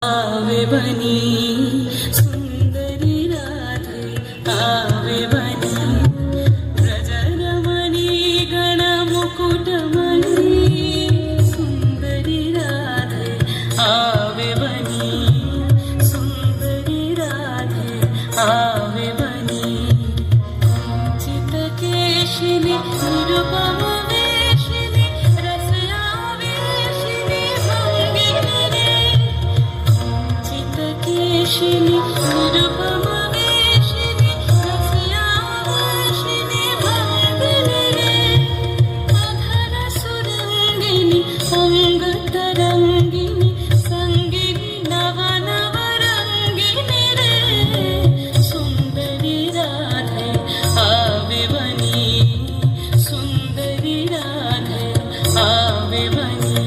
आवे बनी सुंदरी राधे आवे बनी व्रजरमणी गणमुकुटमणि सुंदरी राधे आवे बनी सुंदरी राधे आवे बनी चितकेशिनी निरुपम वेशिनी रसयावेशिनी भंगिनी केशिनी निरुपम वेशिनी रसयावेशिनी भंगिनी अधर सुरंगिनी अंगतरंगिनी संगिनी नवनवरंगिनी रे सुंदरी राधे आवे बनी सुंदरी राधे आवे बनी